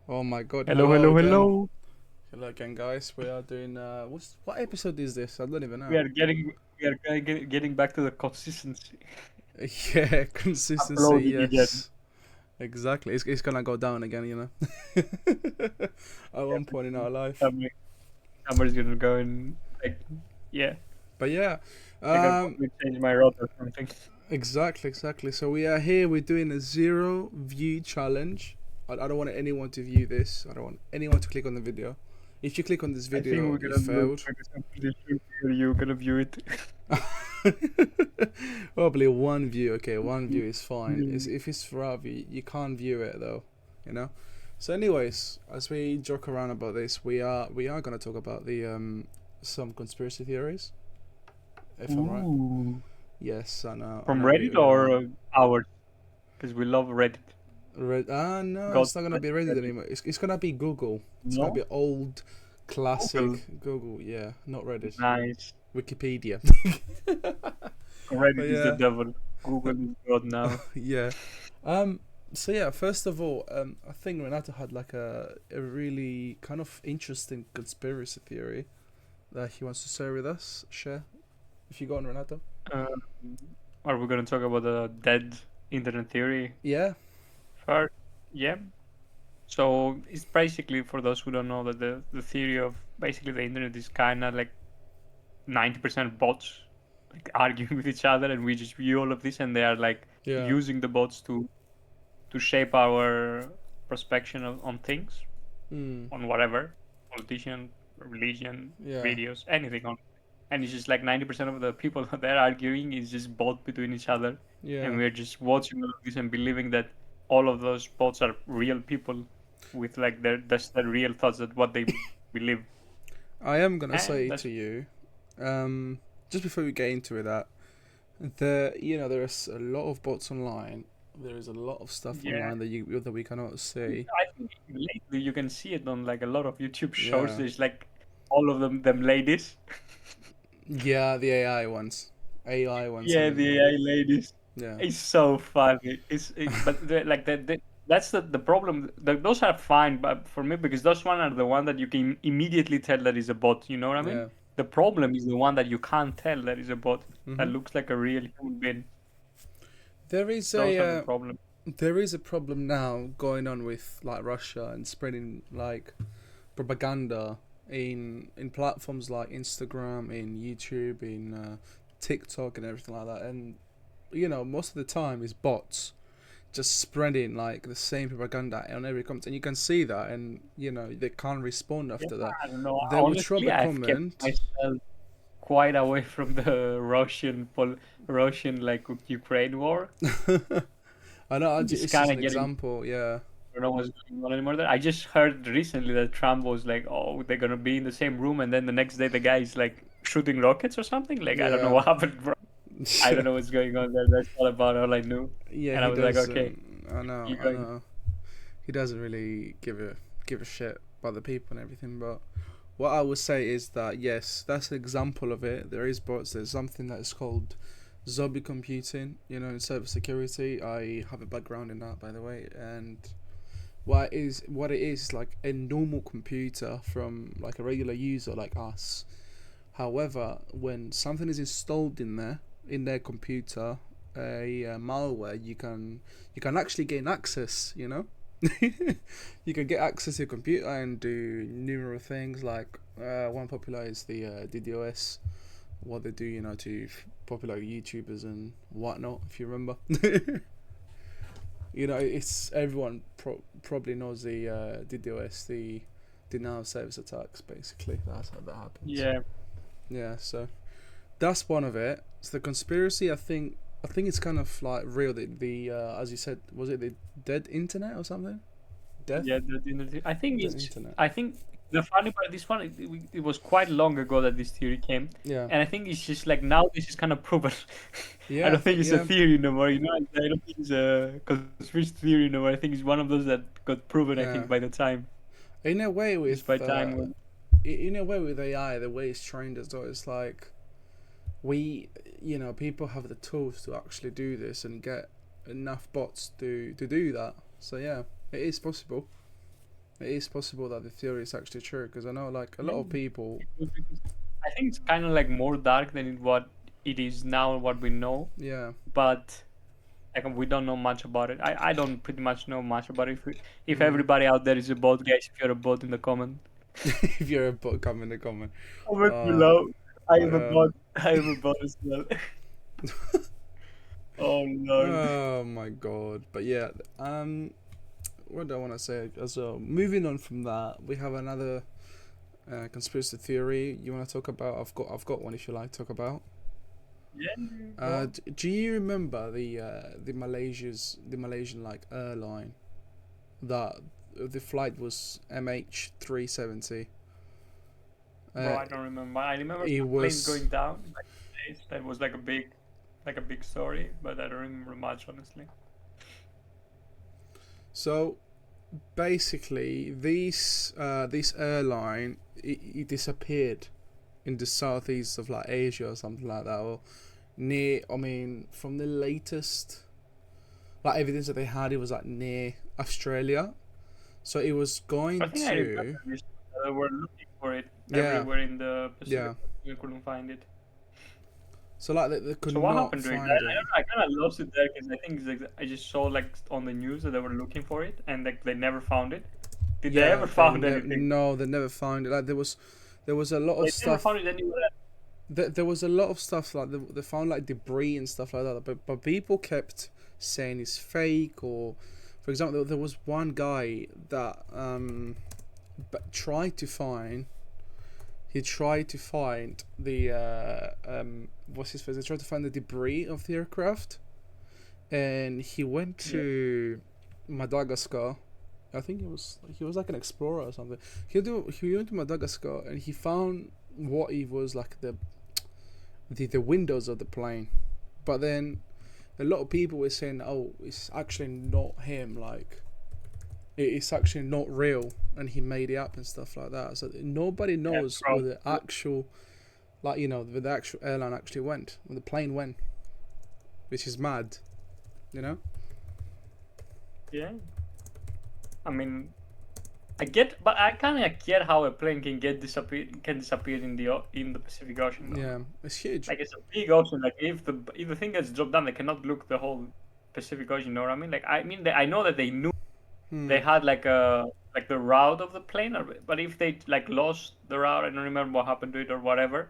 Oh my god, Hello, hello hello, again. hello. Hello again, guys. We are doing what episode is this? I don't even We know. are getting we are getting back to the consistency. Yeah, consistency, Uploading again. yes. Exactly. It's gonna go down again, At one point in our life. Summer, summer's gonna go and like yeah, But yeah, I can um probably change my route or something. exactly. So we are here, we're doing a zero view challenge. I don't want anyone to view this. I don't want anyone to click on the video. If you click on this I think video, we're you gonna lose failed. because I'm pretty sure you're gonna view it. Probably one view. Okay, one view is fine. Mm. If it's Ferrari, you can't view it though. You know. So, anyways, as we joke around about this, we are gonna talk about the some conspiracy theories. If I'm right. Ooh. Yes, I From know Reddit we or are. ours? Because we love Reddit. No, God it's not gonna bless be Reddit Reddit. anymore. It's gonna be Google. It's gonna No? be old, Google. classic Google. Yeah, not Reddit. Nice. Wikipedia. But Reddit is the yeah, devil. Google is God now. yeah. Um. So yeah, first of all, I think Renato had like a really kind of interesting conspiracy theory that he wants to share with us. Share, if you got on Renato. Um, are we gonna talk about the dead internet theory Yeah. first? Yeah. So it's basically for those who don't know that the theory of basically the internet is kind of like 90% bots like arguing with each other, and we just view all of this, and they are like Yeah. using the bots to shape our perspective on things, Hmm. on whatever politician, religion, Yeah. videos, anything on. And it's just like 90% of the people that they're arguing is just bot between each other, and Yeah. we're just watching all of this and believing that all of those bots are real people with like their real thoughts that what they believe. I am gonna And say that's to you, just before we get into it, that there's a lot of bots online. There is a lot of stuff yeah. online that we cannot see. I think lately you can see it on like a lot of YouTube shows. Yeah. There's like all of them ladies. Yeah, the AI ones. AI ones, I Yeah, mean. the AI ladies. Yeah. It's so funny. But that's the problem. Those are fine, but for me because those one are the one that you can immediately tell that is a bot. You know what I mean? Yeah. The problem is the one that you can't tell that is a bot that Mhm. looks like a real human being. There is Those are the a problem. there is a problem now going on with like Russia and spreading like propaganda in platforms like Instagram, in YouTube, in TikTok, and everything like that. And most of the time is bots just spreading like the same propaganda on every comment, and you can see that, and they can't respond Yeah, after that. I don't know. They will drop Honestly, a I've kept comment. myself quite away from the Russian like Ukraine war. I know. It's It's just kind an of getting example. Yeah, I don't know what's going on anymore there. I just heard recently that Trump was like, "Oh, they're gonna be in the same room," and then the next day the guy is like shooting rockets or something. Like I don't know yeah, what happened, bro. I don't know what's going on there. That's all about all I knew, yeah. and I He was like, "Okay, doesn't. I know. keep I going." know. He doesn't really give a shit about the people and everything. But what I would say is that yes, that's an example of it. There is bots. There's something that is called zombie computing. In cybersecurity. I have a background in that, by the way, and what it is like a normal computer from like a regular user like us. However, when something is installed in their computer, a malware, you can actually gain access. You can get access to your computer and do numerous things. Like one popular is the DDoS. What they do, to popular YouTubers and whatnot. If you remember, it's everyone probably knows the DDoS, the denial of service attacks. Basically, that's how that happens. Yeah, Yeah, so that's one of it. So the conspiracy, I think it's kind of like real. The as you said, was it the dead internet or something? Death, yeah. I think dead it's. internet. I think the funny part of this one, it was quite long ago that this theory came, Yeah, and I think it's just like now this is kind of proven. I yeah, I don't think think it's a yeah, theory no more. I don't think it's a conspiracy theory no more. I think it's one of those that got proven. I yeah. think by the time, In a way, just by with time. When, in a way with AI, the way it's trained as well, it's like we, people have the tools to actually do this and get enough bots to do that. So yeah, it is possible. it is possible that the theory is actually true, because I know like a lot of people. I think it's kind of like more dark than what it is now, what we know. Yeah. But like we don't know much about it. I don't pretty much know much about it. If Mm. everybody out there is a bot, guys, if you're a bot in the comment. If you're a bot, come in the comment. Comment Uh, below. I am a um, bot. I am a bot as well. Oh Lord. Oh my god. But yeah, what do I want to say? So moving on from that, we have another conspiracy theory you want to talk about. I've got one if you like to talk about. Yeah. Do you remember the Malaysian like airline that the flight was MH370? Bro, I don't remember. I remember it the planes was- going down. Like, that was like a big story, but I don't remember much, honestly. So basically, this airline it disappeared in the southeast of like Asia or something like that, or near. I mean, from the latest like evidence that they had, it was like near Australia. So it was going I think I to. remember this. They were looking for it Yeah. everywhere in the Pacific. Yeah. We couldn't find it. So like they could So what not happened during find that? I it. don't know. I kind of lost it there because I think it's like, I just saw like on the news that they were looking for it and like they never found it. Did they ever found anything? No, they never found it. Like there was a lot of They never stuff. found it anywhere. There was a lot of stuff like they found like debris and stuff like that, but people kept saying it's fake. Or for example, there was one guy that tried to find the what's his face? He tried to find the debris of the aircraft, and he went to Madagascar. I think he was like an explorer or something. He went to Madagascar and he found what he was like the windows of the plane, but then a lot of people were saying, "Oh, it's actually not him. Like, it's actually not real, and he made it up and stuff like that." So nobody knows where the actual, like where the actual airline actually went, where the plane went, which is mad, Yeah. I mean, I kind of get how a plane can disappear in the Pacific Ocean. Though. Yeah, it's huge. Like it's a big ocean. Like if the thing gets dropped down, they cannot look the whole Pacific Ocean. You know what I mean? Like I know that they knew they had like the route of the plane, but if they like lost the route, I don't remember what happened to it or whatever.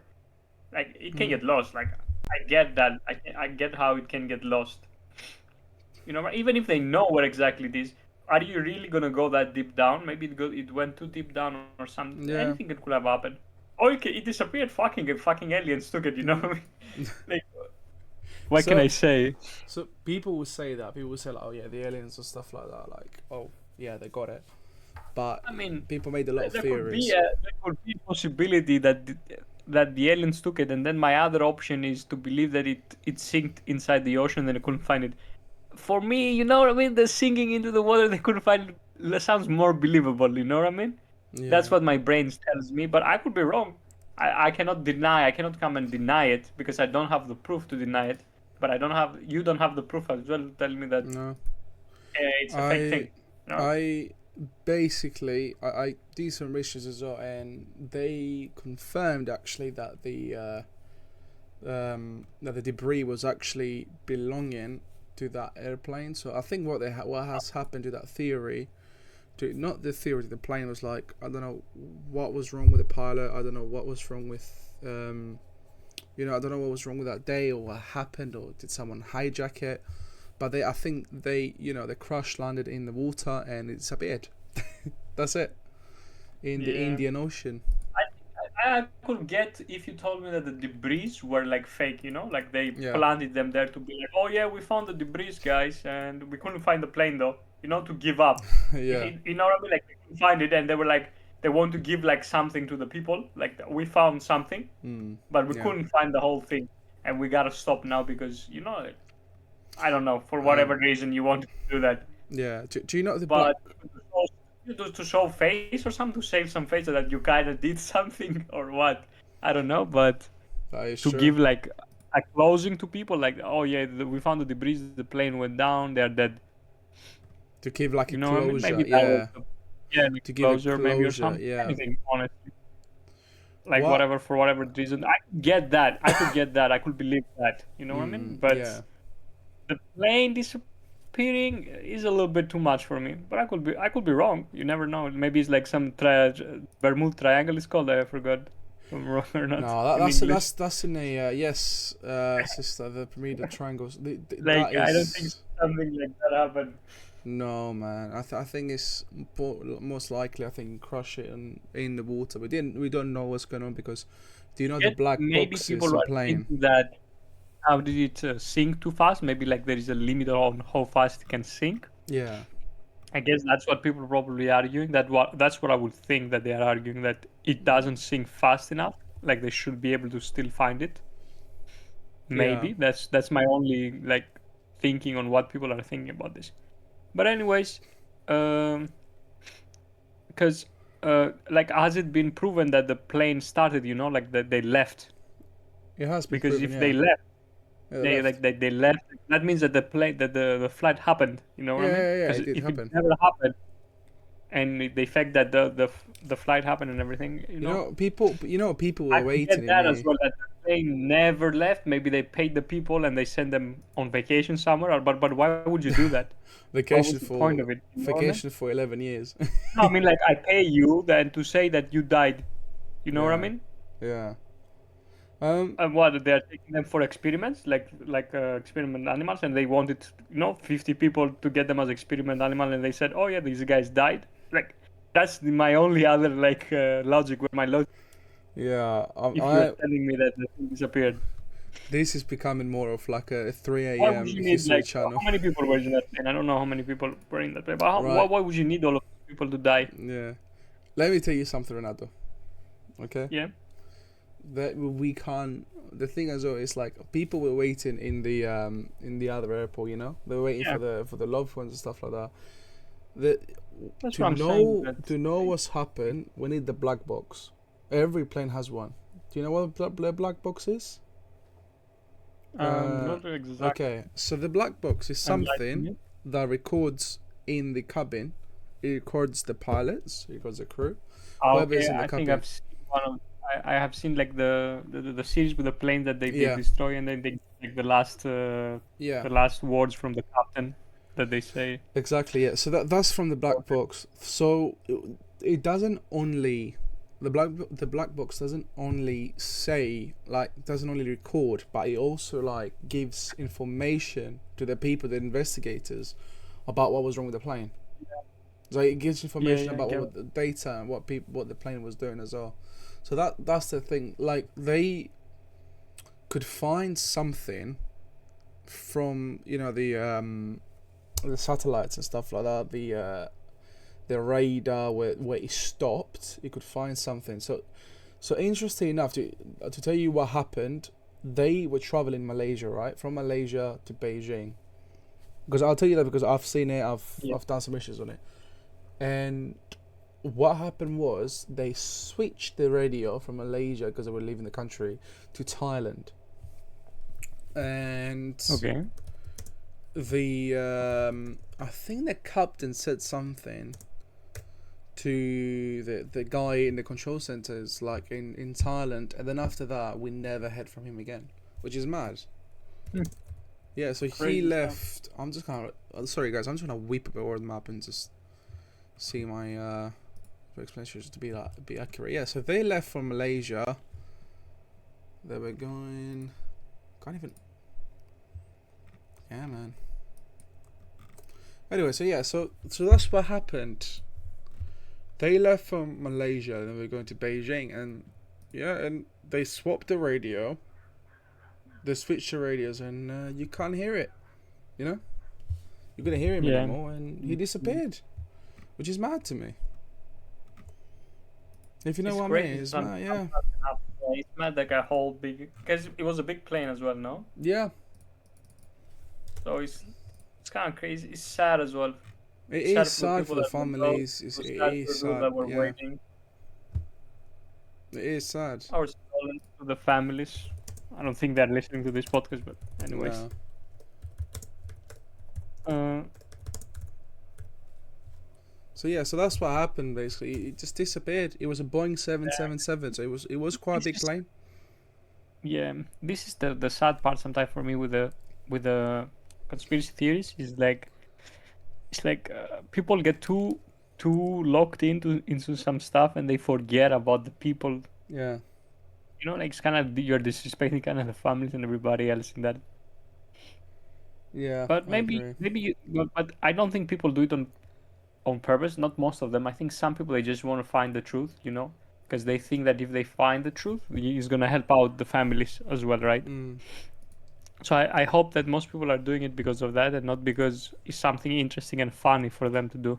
Like it can get lost. Like I get that. I get how it can get lost. You know, even if they know where exactly it is. Are you really gonna go that deep down? Maybe it went too deep down or something. Yeah. Anything could have happened. Oh, okay, it disappeared. Fucking aliens took it. You know, like, what can I say? So people will say that. People will say like, "Oh yeah, the aliens and stuff like that." Like, "Oh yeah, they got it." But I mean, people made a lot of theories. There could be a possibility that the aliens took it, and then my other option is to believe that it sinked inside the ocean and they couldn't find it. For me, you know what I mean? The sinking into the water, they couldn't find it sounds more believable, you know what I mean? Yeah. That's what my brain tells me, but I could be wrong. I cannot come and deny it because I don't have the proof to deny it. But you don't have the proof as well to tell me that it's a fake thing. No? I basically I did some research as well, and they confirmed actually that the debris was actually belonging to that airplane. So I think what has happened to that theory, not the theory, the plane was like, I don't know what was wrong with the pilot. I don't know what was wrong with I don't know what was wrong with that day or what happened, or did someone hijack it. But I think they crash landed in the water and it disappeared. That's it. In the Indian Ocean. I could get if you told me that the debris were like fake, like they planted them there to be like, oh yeah, we found the debris, guys, and we couldn't find the plane though, to give up. Yeah. You know what I mean? Like they couldn't find it, and they were like, they want to give like something to the people, like we found something, but we couldn't find the whole thing, and we gotta stop now because I don't know, for whatever reason you want to do that. Yeah. Do you know the to show face or something, to save some face so that you kind of did something or what? I don't know, but to give like a closing to people, like, oh yeah, we found the debris, the plane went down, they're dead. To give like a closure, yeah. Yeah, like to give it closure maybe or closure. something. Yeah. Anything, honestly. Like What? whatever, for whatever reason. I could get that. I could get that. I could believe that. You know what I mean? Yeah. But the plane disappearing is a little bit too much for me. But I could be wrong. You never know. Maybe it's like some Bermuda Triangle is called. I forgot if I'm wrong or not No, in English. that's in a yes, sister. The Bermuda Triangles. Like That I don't think is something like that happened. no, man. I think it's most likely. I think crush it in the water. We don't know what's going on because do you know the Yet black maybe boxes people in are plane? thinking that how did it sink too fast? Maybe like there is a limit on how fast it can sink. Yeah. I guess that's what people are probably arguing. That's what I would think that they are arguing, that it doesn't sink fast enough. Like they should be able to still find it. Yeah. Maybe that's my only like thinking on what people are thinking about this. But anyways, because like has it been proven that the plane started? You know, like that they left. It has been Because proven. if Yeah. they left, Yeah, they left. they left. That means that the flight happened. You know what I mean? Yeah. Because It did if it happen. never happened, and the fact that the flight happened and everything, You know, people I were could get waiting in that as the well. That the plane never left. Maybe they paid the people and they sent them on vacation somewhere. But why would you do that? What vacation was the point for of it? You know what I mean? vacation for 11 years. No, I mean like I pay you then to say that you died. You know what I Yeah. mean? Yeah. And what, they're taking them for experiments, like experiment animals, and they wanted 50 people to get them as experiment animal, and they said, oh yeah, these guys died. Like that's my only other like logic. Where my logic, Yeah. if you're telling me that the thing disappeared, This is becoming more of like a 3 why would a.m. you need History like Channel. how many people were in that plane? I don't know how many people were in that plane, but Right. why would you need all of these people to die? Yeah. Let me tell you something, Renato. Okay. Yeah. That we can't. The thing as well is like people were waiting in the other airport. You know, they were waiting Yeah. for the loved ones and stuff like that. The, That's to what I'm saying. to know what's happened, we need the black box. Every plane has one. Do you know what the black box is? Not exactly. Okay, so the black box is something Enlighten that records in the cabin. It records the pilots, it records the crew, Oh, whoever's okay, in the I think cabin. I've seen one of. I have seen like the series with the plane that they Yeah. destroy, and then they like the Yeah, last words from the captain that they say. exactly. Yeah, so that's from the black box. So it doesn't only the black box doesn't only say doesn't only record, but it also like gives information to the people, the investigators, about what was wrong with the plane. So it gives information about get what the data and what the plane was doing as well. So that's the thing. Like they could find something from the satellites and stuff like that. The radar where it stopped. It could find something. So interesting enough to tell you what happened. They were traveling Malaysia, right, from Malaysia to Beijing. Because I'll tell you that because I've seen it. I've done some issues on it. And what happened was they switched the radio from Malaysia because they were leaving the country to Thailand. And Okay. I think the captain said something to the guy in the control centers like in Thailand, and then after that we never heard from him again, which is mad. Yeah, so Crazy he stuff. left. I'm just kind of sorry guys, I'm just gonna whip up a word map and just see my explanation to be accurate. Yeah, so they left from Malaysia. They were going. Can't even. Yeah, man. Anyway, so yeah, so that's what happened. They left from Malaysia and they were going to Beijing, and and they swapped the radio. They switched the radios, and you can't hear it. You know, you couldn't hear him anymore, and he disappeared, which is mad to me. If you know what I mean, it's mad. Yeah. It's mad like a whole big, because it was a big plane as well, no? Yeah. So it's kind of crazy. It's sad as well. It is sad for people the that were families. broke. It It was is sad for those sad. that were Yeah, waiting. it is sad. Our condolences to the families. I don't think they're listening to this podcast, but anyways. No. So that's what happened basically. It just disappeared. It was a Boeing 777, so it was quite a This big is plane. Yeah, this is the sad part sometimes for me with the conspiracy theories is like it's like people get too locked into some stuff and they forget about the people. Yeah, Like it's kind of you're disrespecting kind of the families and everybody else in that. yeah, But I maybe agree. but I don't think people do it on purpose. Not most of them. I think some people they just want to find the truth. Because they think that if they find the truth, it's gonna help out the families as well, right? Mm, So I hope that most people are doing it because of that and not because it's something interesting and funny for them to do.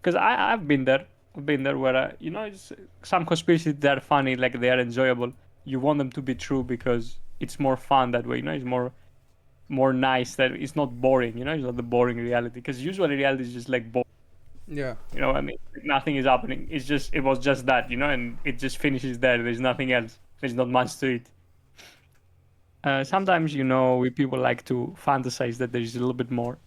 Because I've been there. I've been there where, it's, some conspiracies that are funny, like they are enjoyable. You want them to be true because it's more fun that way. It's more nice that it's not boring. It's not the boring reality. Because usually reality is just like boring. yeah. I mean, nothing is happening. It was just that. And it just finishes there. There's nothing else. There's not much to it. Sometimes, we people like to fantasize that there is a little bit more.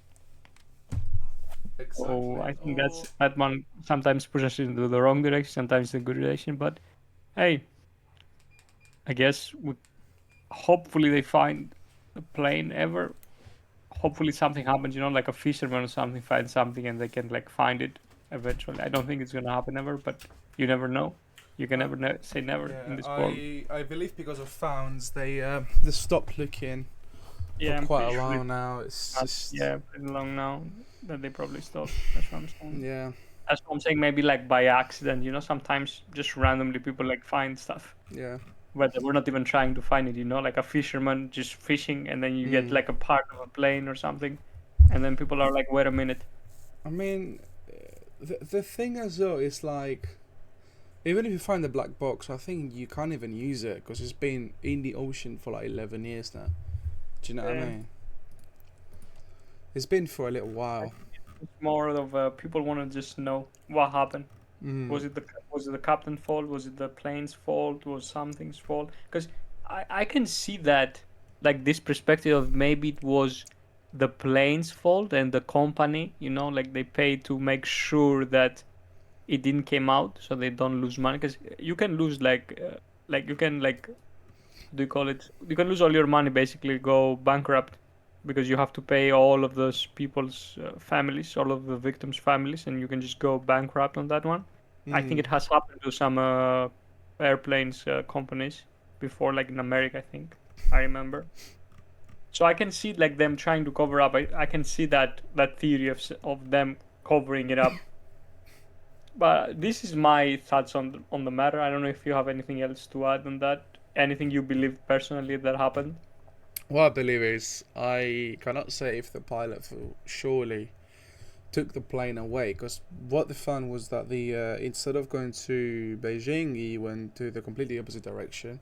So Exactly. I think Oh, that one sometimes pushes us into the wrong direction, sometimes the good direction. But hey, I guess hopefully they find a plane ever. Hopefully something happens, like a fisherman or something finds something and they can like find it eventually. I don't think it's gonna happen ever, but you never know. You can uh, never say never in yeah. this world. I believe because of founds, they stopped looking for Yeah, I'm quite pretty a sure while it's now. It's not. just Yeah, pretty long now that they probably stopped. That's what I'm saying. yeah, That's what I'm saying. Maybe like by accident, sometimes just randomly people like find stuff. yeah. But we're not even trying to find it, like a fisherman just fishing, and then you get Mm. like a part of a plane or something, and then people are like, "Wait a minute." I mean, the thing as well is like, even if you find the black box, I think you can't even use it because it's been in the ocean for like 11 years now. Do you know what I Yeah, mean? It's been for a little I while. think it's more of people want to just know what happened. Mm. Was it the captain's fault? Was it the plane's fault? Was something's fault? Because I can see that like this perspective of maybe it was the plane's fault and the company, like they pay to make sure that it didn't came out so they don't lose money because you can lose like you can like what do you call it, you can lose all your money, basically go bankrupt because you have to pay all of those people's families, all of the victims families, and you can just go bankrupt on that one. I think Mm. it has happened to some airplanes companies before, like in America, I think I remember. So I can see like them trying to cover up. I can see that theory of them covering it up. But this is my thoughts on the matter. I don't know if you have anything else to add on that. Anything you believe personally that happened? What I believe is, I cannot say if the pilot surely took the plane away because what they found was that the instead of going to Beijing, he went to the completely opposite direction.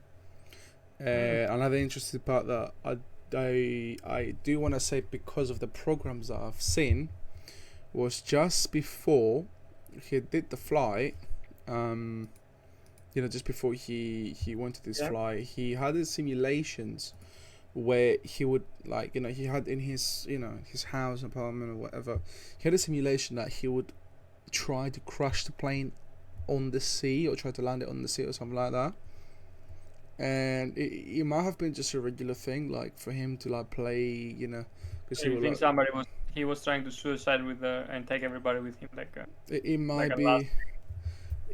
Mm. Another interesting part that I do want to say because of the programs that I've seen was just before he did the flight. Um, just before he went to this Yeah. flight, he had his simulations where he would like he had in his his house apartment or whatever, he had a simulation that he would try to crash the plane on the sea or try to land it on the sea or something like that. And it might have been just a regular thing like for him to like play, because he You would think like he was trying to suicide with and take everybody with him it like might a last be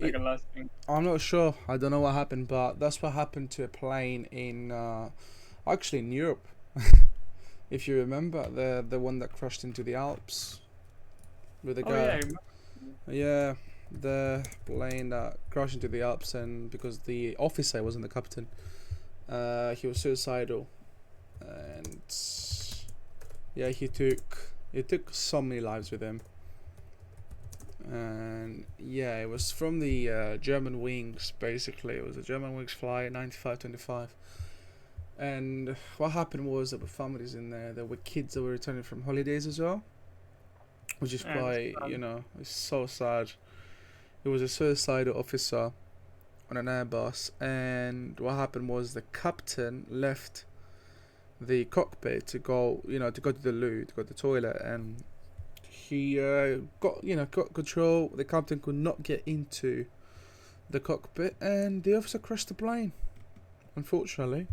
like it, a last thing. I'm not sure, I don't know what happened, but that's what happened to a plane in actually in Europe. If you remember the one that crashed into the Alps with the Oh yeah, I guy. remember. Yeah, the plane that crashed into the Alps, and because the officer wasn't the captain, he was suicidal, and yeah, he took so many lives with him, and yeah, it was from the German wings. Basically, it was a German wings flight 9525. And what happened was there were families in there. There were kids that were returning from holidays as well, which is And quite, it's so sad. It was a suicidal officer on an Airbus, and what happened was the captain left the cockpit to go to the loo, to go to the toilet, and he got control. The captain could not get into the cockpit, and the officer crashed the plane. Unfortunately,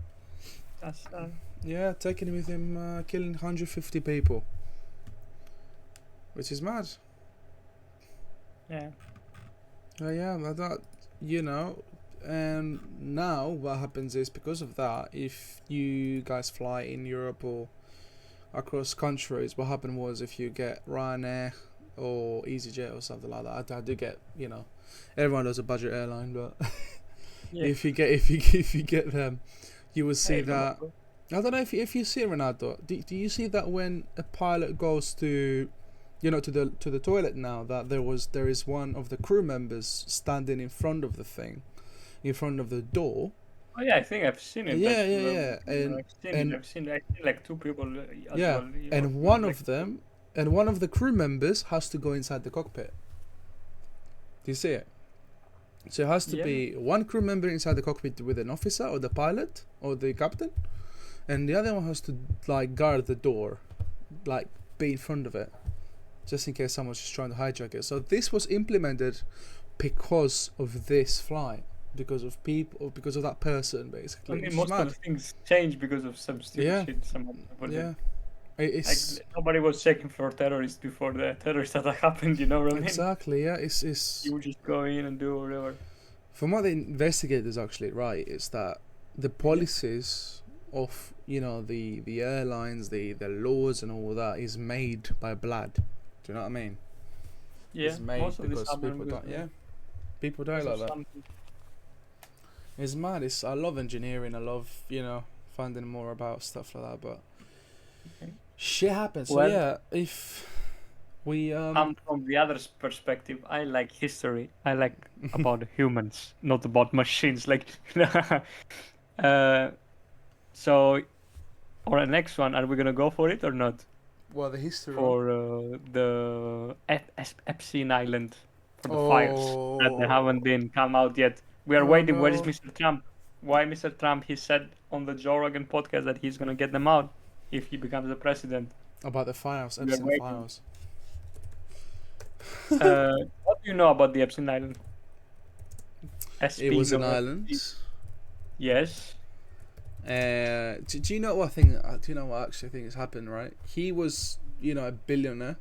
That's yeah, taking with him, killing 150 people, which is mad. yeah. Yeah, that and now what happens is, because of that, if you guys fly in Europe or across countries, what happened was, if you get Ryanair or EasyJet or something like that, I do get, everyone does a budget airline, but Yeah. if you get them, you will see Hey, that. Ronaldo. I don't know if you see, Ronaldo. Do you see that when a pilot goes to, to the toilet now, that there is one of the crew members standing in front of the thing, in front of the door. Oh yeah, I think I've seen it. Yeah, yeah, yeah, I've seen like two people as yeah, well. and one of them, and one of the crew members has to go inside the cockpit. Do you see it? So it has to be one crew member inside the cockpit with an officer or the pilot or the captain, and the other one has to guard the door, be in front of it, just in case someone's just trying to hijack it. So this was implemented because of this flight, because of people, because of that person, basically. I mean, most of the things change because of some stupid shit. Some people did. It's nobody was checking for terrorists before the terrorist attack happened. You know what I mean? Exactly. Yeah. It's you would just go in and do whatever. From what the investigators actually write, is that the policies of the airlines, the laws and all that is made by blood. Do you know what I mean? Yeah, it's made most of this because people die. Yeah, people die like that. Something. It's mad. I love engineering. I love finding more about stuff like that. But shit happens. Well, so yeah, if we I'm from the other perspective. I like history. I like about humans, not about machines. So, or the next one, are we gonna go for it or not? well, the history For the Epstein Island, for the files that they haven't been come out yet. We are waiting. no. Where is Mr. Trump? Why Mr. Trump? He said on the Joe Rogan podcast that he's gonna get them out if he becomes the president. About the files, We are Epstein waiting. files. What do you know about the Epstein Island? It was an island. Yes. Do you know what I think? Do you know what I actually think has happened? Right, he was a billionaire.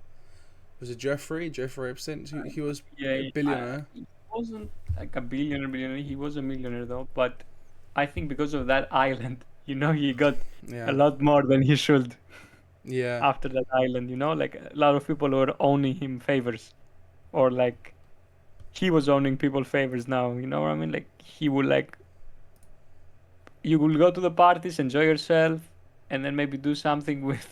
Was it Jeffrey Epstein? He was a billionaire. He wasn't like a billionaire. He was a millionaire though. But I think because of that island, he got Yeah. a lot more than he should. Yeah. After that island, like a lot of people were owning him favors, or like he was owning people favors now. You know what I mean? Like he would you will go to the parties, enjoy yourself, and then maybe do something with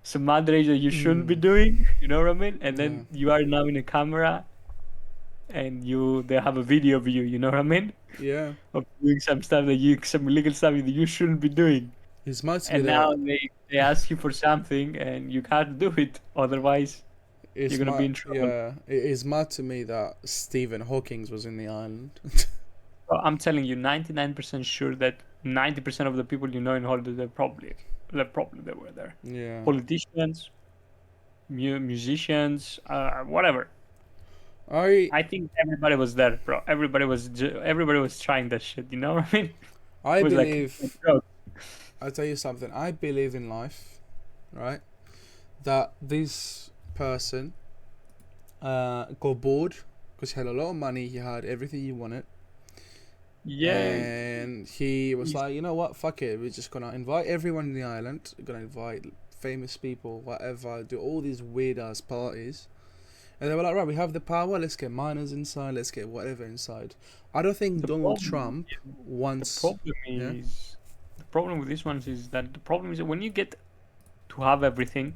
some underage that you shouldn't be doing. You know what I mean? And then you are now in a camera, and they have a video of you. You know what I mean? Yeah. Of doing some illegal stuff that you shouldn't be doing. It's mad to And me now that they ask you for something, and you can't do it. Otherwise, it's you're gonna be in trouble. Yeah, it is mad to me that Stephen Hawking was in the island. Well, I'm telling you, 99% sure that 90% of the people in Hollywood, they probably they were there. Yeah. Politicians, musicians, whatever. I think everybody was there, bro. Everybody was trying that shit. You know what I mean? I It was like believe. a joke. I'll tell you something. I believe in life, right? That this person got bored because he had a lot of money. He had everything he wanted. Yeah. And he was like, you know what? Fuck it. We're just gonna invite everyone in the island. We're gonna invite famous people, whatever. Do all these weird ass parties. And they were like, right, we have the power. Let's get miners inside. Let's get whatever inside. I don't think Donald Trump wants. The problem with these ones is that when you get to have everything,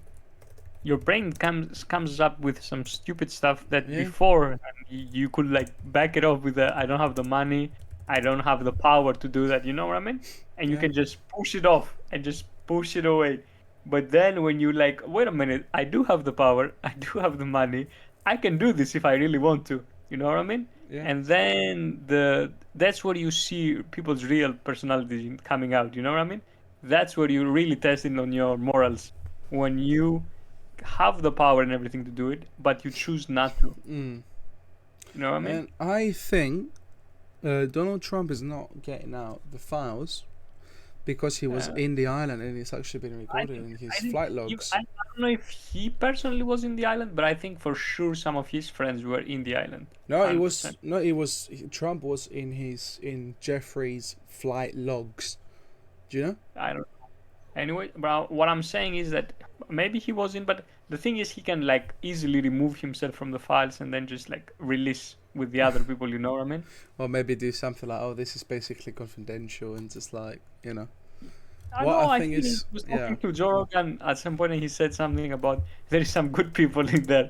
your brain comes up with some stupid stuff that before you could back it off with I don't have the money, I don't have the power to do that. You know what I mean? And you can just push it off and just push it away. But then when you wait a minute, I do have the power, I do have the money, I can do this if I really want to. You know what I mean? Yeah. And then that's where you see people's real personality coming out. You know what I mean? That's where you're really testing on your morals. When you have the power and everything to do it, but you choose not to. Mm. You know what I mean? And I think Donald Trump is not getting out the files because he was in the island and it's actually been recorded in his flight logs. I don't know if he personally was in the island, but I think for sure some of his friends were in the island. No, it 100%. was Trump was in Jeffrey's flight logs. Do you know? I don't know. Anyway, but what I'm saying is that maybe he was in, but the thing is he can like easily remove himself from the files and then just like release with the other people, you know what I mean? Or maybe do something like, oh, this is basically confidential, and just like, you know. I What know, I I think think he is, was yeah, talking to Joe Rogan at some point and he said something about there is some good people in there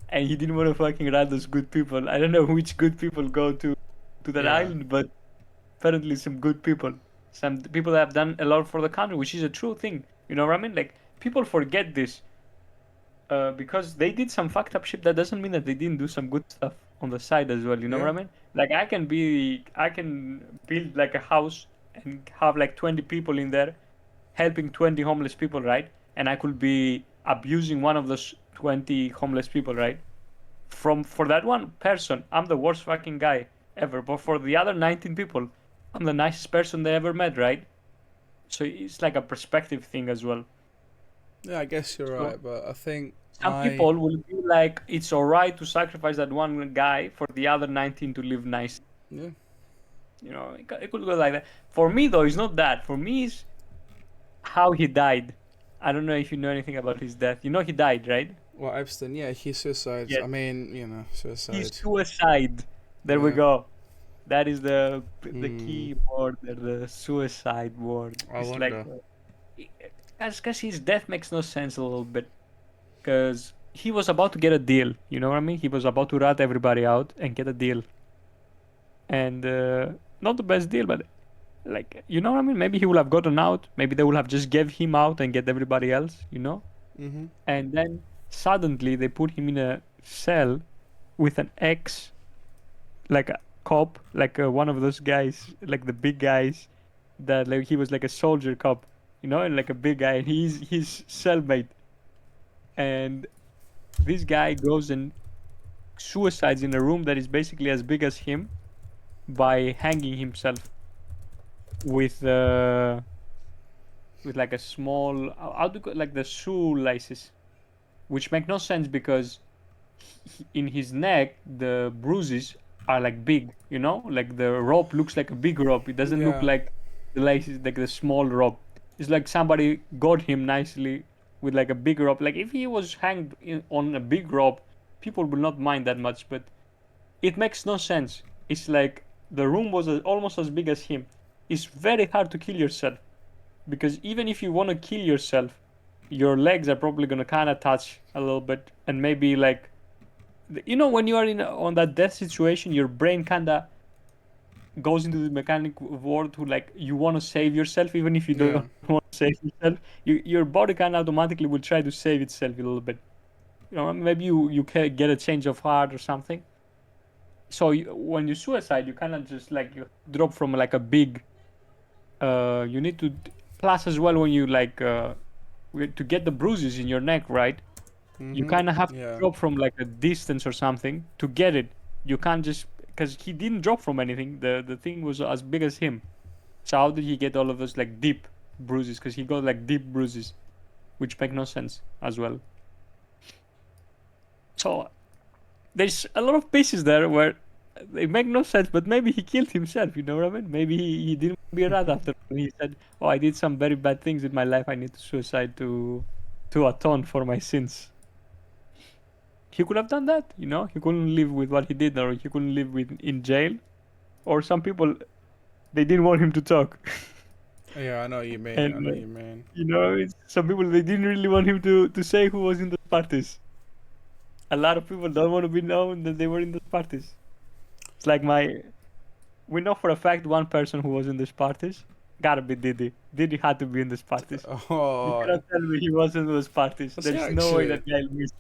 and he didn't want to fucking rat those good people. I don't know which good people go to that Yeah. island, but apparently some good people. Some people that have done a lot for the country, which is a true thing. You know what I mean? Like, people forget this because they did some fucked up shit. That doesn't mean that they didn't do some good stuff on the side as well. You know what I Yeah. mean? Like, I can build like a house and have like 20 people in there helping 20 homeless people, right? And I could be abusing one of those 20 homeless people, right? For that one person, I'm the worst fucking guy ever. But for the other 19 people, I'm the nicest person they ever met, right? So it's like a perspective thing as well. Yeah, I guess you're So right, but I think some people will be like, it's alright to sacrifice that one guy for the other 19 to live nice. yeah. You know, it could go like that. For me, though, it's not that. For me, it's how he died. I don't know if you know anything about his death. You know he died, right? Well, Epstein, yeah, he suicides. Yes. I mean, you know, He suicide. suicide. There we Yeah. go. That is the Hmm. key word there, the suicide word. I It's wonder. because his death makes no sense a little bit. Because he was about to get a deal. You know what I mean? He was about to rat everybody out and get a deal. And not the best deal, but like, you know what I mean? Maybe he would have gotten out. Maybe they would have just gave him out and get everybody else, you know? Mhm. And then suddenly they put him in a cell with an ex, like a cop, like one of those guys, like the big guys that like he was like a soldier cop, you know, and like a big guy. And he's his cellmate, and this guy goes and suicides in a room that is basically as big as him by hanging himself with like a small how do you call, like the shoelaces, which make no sense because in his neck the bruises are like big, you know, like the rope looks like a big rope. It doesn't look Yeah. like the laces like the small rope. It's like somebody got him nicely with like a big rope. Like if he was hanged on a big rope, people would not mind that much, but it makes no sense. It's like the room was almost as big as him. It's very hard to kill yourself because even if you want to kill yourself, your legs are probably gonna kind of touch a little bit, and maybe like, you know, when you are in on that death situation, your brain kind of goes into the mechanic world to like you want to save yourself even if you Yeah. don't want to save yourself. Your body kind of automatically will try to save itself a little bit. You know, maybe you can get a change of heart or something. So when you suicide, you kind of just like you drop from like a big. You need to plus as well when you like to get the bruises in your neck, right? You Mhm. kind of have to Yeah. drop from like a distance or something to get it. You can't just because he didn't drop from anything. The thing was as big as him. So how did he get all of those like deep bruises? Because he got like deep bruises, which make no sense as well. So there's a lot of pieces there where they make no sense, but maybe he killed himself. You know what I mean? Maybe he didn't be a rat after all. He said, "Oh, I did some very bad things in my life. I need to suicide to atone for my sins." He could have done that, you know. He couldn't live with what he did, or he couldn't live with in jail. Or some people they didn't want him to talk, Yeah, I know what you mean. I and know what you mean. you know, some people they didn't really want him to say who was in those parties. A lot of people don't want to be known that they were in those parties. It's like we know for a fact one person who was in these parties gotta be Diddy. Diddy had to be in these parties. You Oh, cannot tell me he wasn't in those parties. was he There's no way actually? that guy missed.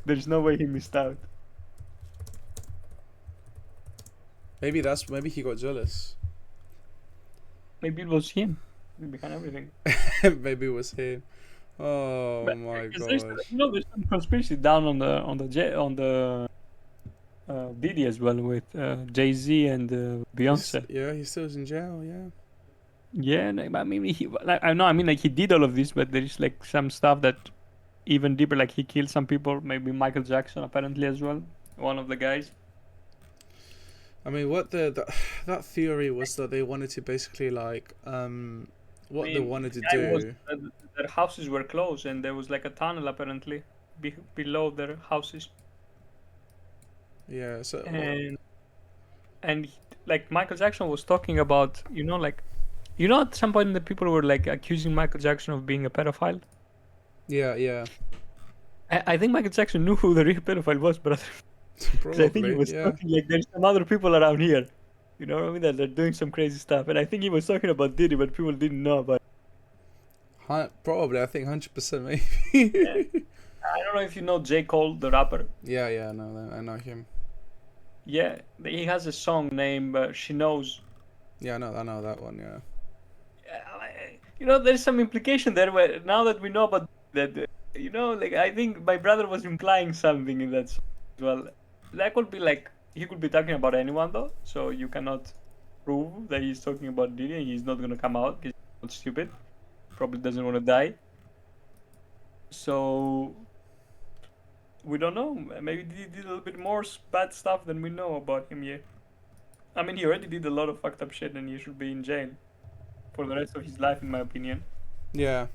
There's no way he missed out. Maybe he got jealous. Maybe it was him behind everything. Maybe it was him. Oh But my because there's gosh. there's some conspiracy down on the Diddy as well with Jay-Z and Beyonce. Yeah, he still's in jail. Yeah. Yeah, like, I mean, I know. I mean, like he did all of this, but there is like some stuff that even deeper. Like he killed some people. Maybe Michael Jackson apparently as well. One of the guys. I mean, what that theory was that they wanted to basically like I what they mean, wanted the to guy was do. their houses were closed, and there was like a tunnel apparently below their houses, Yeah. So and like Michael Jackson was talking about, like at some point the people were like accusing Michael Jackson of being a pedophile. yeah, yeah. I think Michael Jackson knew who the real pedophile was, but because I think he Probably. was Yeah. talking like there's some other people around here, you know what I mean, that they're doing some crazy stuff, and I think he was talking about Diddy, but people didn't know about. Probably. I think 100% Yeah. maybe. I don't know if you know J. Cole, the rapper. Yeah. Yeah. No, I know him. Yeah, he has a song named "She Knows." Yeah. I know that one. Yeah. There's some implication there where now that we know about that, like I think my brother was implying something in that song as well. That could be like he could be talking about anyone though, so you cannot prove that he's talking about Diddy and he's not gonna come out because he's not stupid. Probably doesn't want to die. So we don't know. Maybe he did a little bit more bad stuff than we know about him yet. I mean, he already did a lot of fucked up shit and he should be in jail for the rest of his life, in my opinion. Yeah.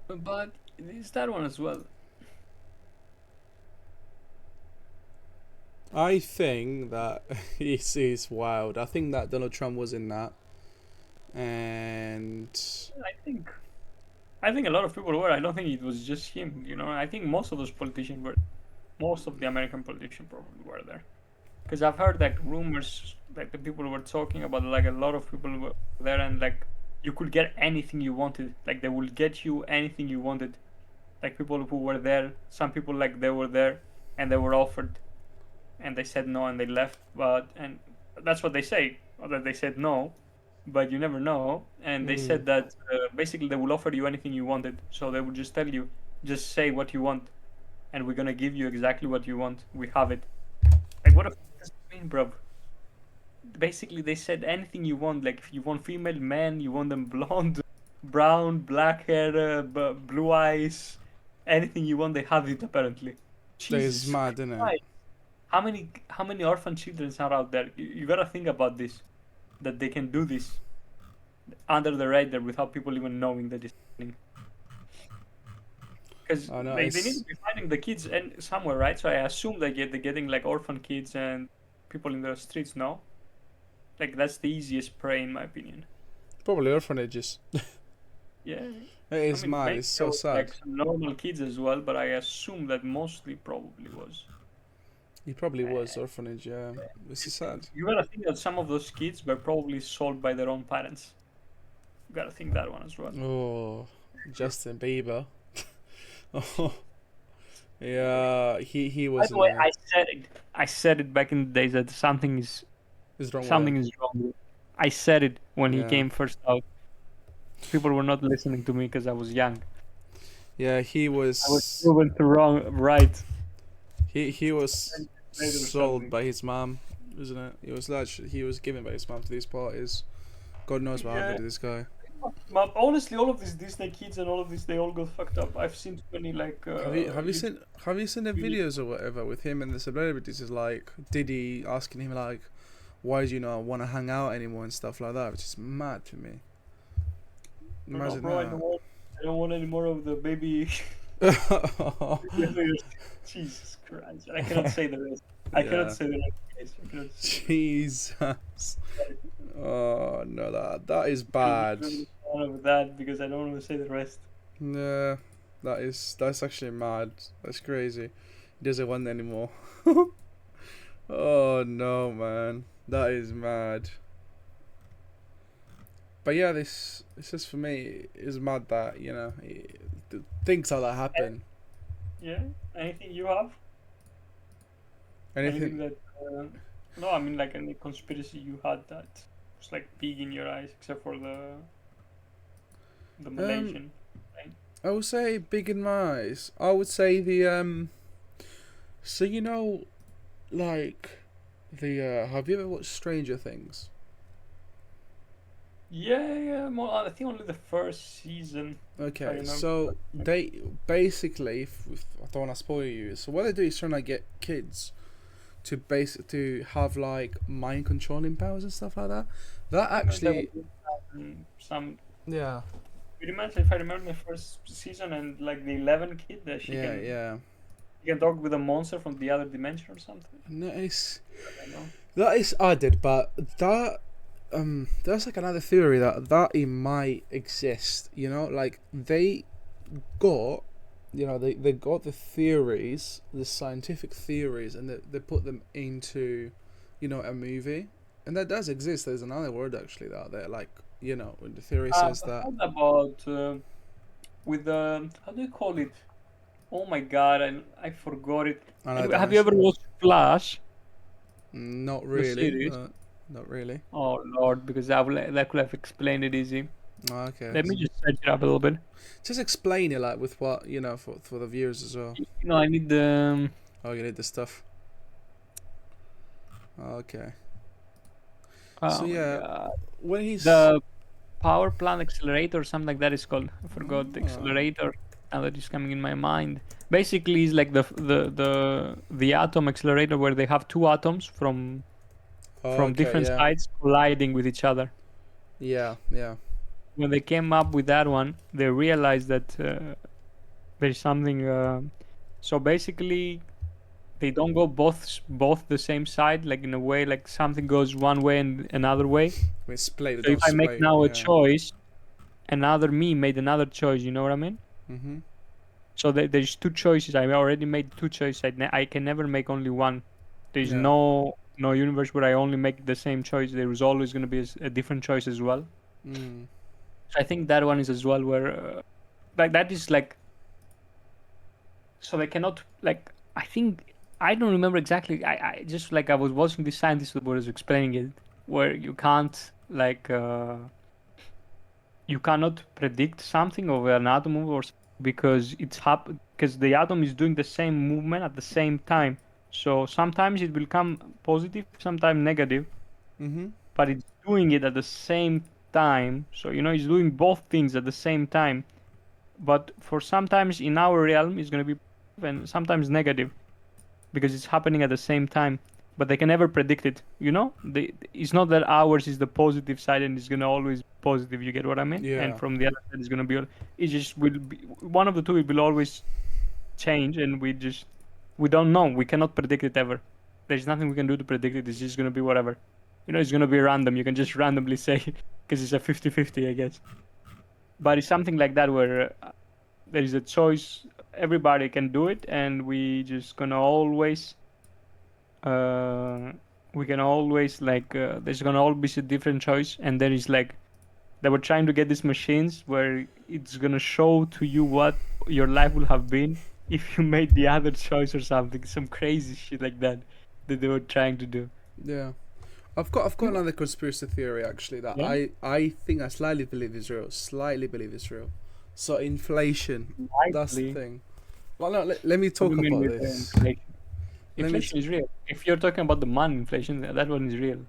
But it's that one as well. I think that he's wild. I think that Donald Trump was in that, and I think a lot of people were. I don't think it was just him. I think most of those politicians were. Most of the American politicians probably were there. Because I've heard like rumors, like the people were talking about, like a lot of people were there, and like you could get anything you wanted. Like they will get you anything you wanted. Like people who were there, some people like they were there and they were offered, and they said no and they left. And that's what they say, or that they said no, but you never know. And they mm, said that basically they will offer you anything you wanted. So they would just tell you, just say what you want, and we're gonna give you exactly what you want. We have it. Like what does it mean, bro? Basically, they said anything you want. Like if you want female men, you want them blonde, brown, black hair, blue eyes, anything you want, they have it apparently. that is Jesus mad, isn't it? Christ. How many orphan children are out there? You gotta think about this, that they can do this under the radar without people even knowing that it's happening. Because I know they need it's to be finding the kids and somewhere, right? So I assume they're getting like orphan kids and people in the streets. No, like that's the easiest prey in my opinion. probably orphanages. Yeah, It I is mean mad. maybe It's there so was sad. like some normal kids as well, but I assume that mostly probably was. He probably was Uh, orphanage. Yeah, this is sad. you gotta think that some of those kids were probably sold by their own parents. You gotta think that one as well. Oh, Justin Bieber. Oh, yeah. He By was the in way, there. I said it back in the days that Is wrong with something him. is wrong with it. I said it when he Yeah. came first out. People were not listening to me because I was young. Yeah. He I was was. proven to wrong, right. He was 10 years later or sold something. by his mom, isn't it? He was given by his mom to these parties. God knows what happened Yeah. to this guy. But honestly, all of these Disney kids and all of this, they all got fucked up. I've seen too many like YouTube Have you seen the videos. videos or whatever with him and the celebrities? Is like Diddy asking him like, why do you not want to hang out anymore and stuff like that, which is mad to me. I don't know, Imagine bro. I don't want any more of the baby. that. Jesus Christ! I cannot say the rest. I cannot Yeah. say the rest. Guys. I cannot say the Jesus. Oh no, that is rest. bad. Of that because I don't want to say the rest. Yeah, that's actually mad. That's crazy. He doesn't want anymore. Oh no, man, that is mad. But yeah, this is for me is mad that things like that happen. Yeah. Anything you have? Anything. Anything that? No, I mean like any conspiracy you had that was like big in your eyes, except for the Um, Malaysian. I would say big in my eyes. I would say the. So you know, like the. Have you ever watched Stranger Things? Yeah, yeah. More, I think only the first season, if I Okay, remember. so they basically, if I don't want to spoil you. So what they do is trying to get kids to have like mind controlling powers and stuff like that. That There actually, was some. yeah, Pretty much, if I remember the first season and like the 11 kid that yeah, yeah. she can talk with a monster from the other dimension or something. No, it's I don't know. that is added, but that's like another theory that it might exist. You know, like they got, they got the theories, the scientific theories, and they put them into, a movie, and that does exist. There's another word actually that they're like, when the theory says I that. heard about with the how do you call it? Oh my god, I forgot it. Another Anyway, have you ever dimension. watched Flash, Not the really, series? but not really. Oh Lord, because that could have explained it easy. Oh, okay. Let me just search it up a little bit. Just explain it like with what for the viewers as well. I need the Oh, you need the stuff. Okay. So oh my yeah, god, when he's the power plant accelerator or something like that is called. I forgot the oh, accelerator. Now that is coming in my mind. Basically, it's like the atom accelerator where they have two atoms from okay, different yeah, sides colliding with each other. yeah, yeah. When they came up with that one, they realized that there's something. So basically, they don't go both the same side. Like in a way, like something goes one way and another way. We split. They So if don't I make split. now a Yeah. choice, another me made another choice. You know what I mean? Mhm. So there's two choices. I already made two choices. I can never make only one. There's Yeah. no universe where I only make the same choice. There is always going to be a different choice as well. Mm. So I think that one is as well where like that is like so they cannot like I think I don't remember exactly. I just like I was watching this scientist who was explaining it where you can't like you cannot predict something of an atom or because because the atom is doing the same movement at the same time. So sometimes it will come positive, sometimes negative, Mhm. but it's doing it at the same time. So it's doing both things at the same time. But for sometimes in our realm, it's going to be positive and sometimes negative because it's happening at the same time. But they can never predict it. It's not that ours is the positive side and it's gonna always be positive. You get what I mean? And Yeah. from the other side, it's gonna be. It just will be one of the two. It will always change, and we don't know. We cannot predict it ever. There's nothing we can do to predict it. It's just gonna be whatever. It's gonna be random. You can just randomly say because it's a 50-50, I guess. But it's something like that where there is a choice. Everybody can do it, and we just gonna always uh, we can always like there's gonna always be a different choice, and there is like they were trying to get these machines where it's gonna show to you what your life would have been if you made the other choice or something, some crazy shit like that they were trying to do. Yeah. I've got another conspiracy theory actually that Yeah, I think I slightly believe is real. Slightly believe is real. So inflation. That's the likely. thing. Well, no, let me What do talk you mean about with this. inflation? Let me. Inflation is real. If you're talking about the money inflation, that one is real.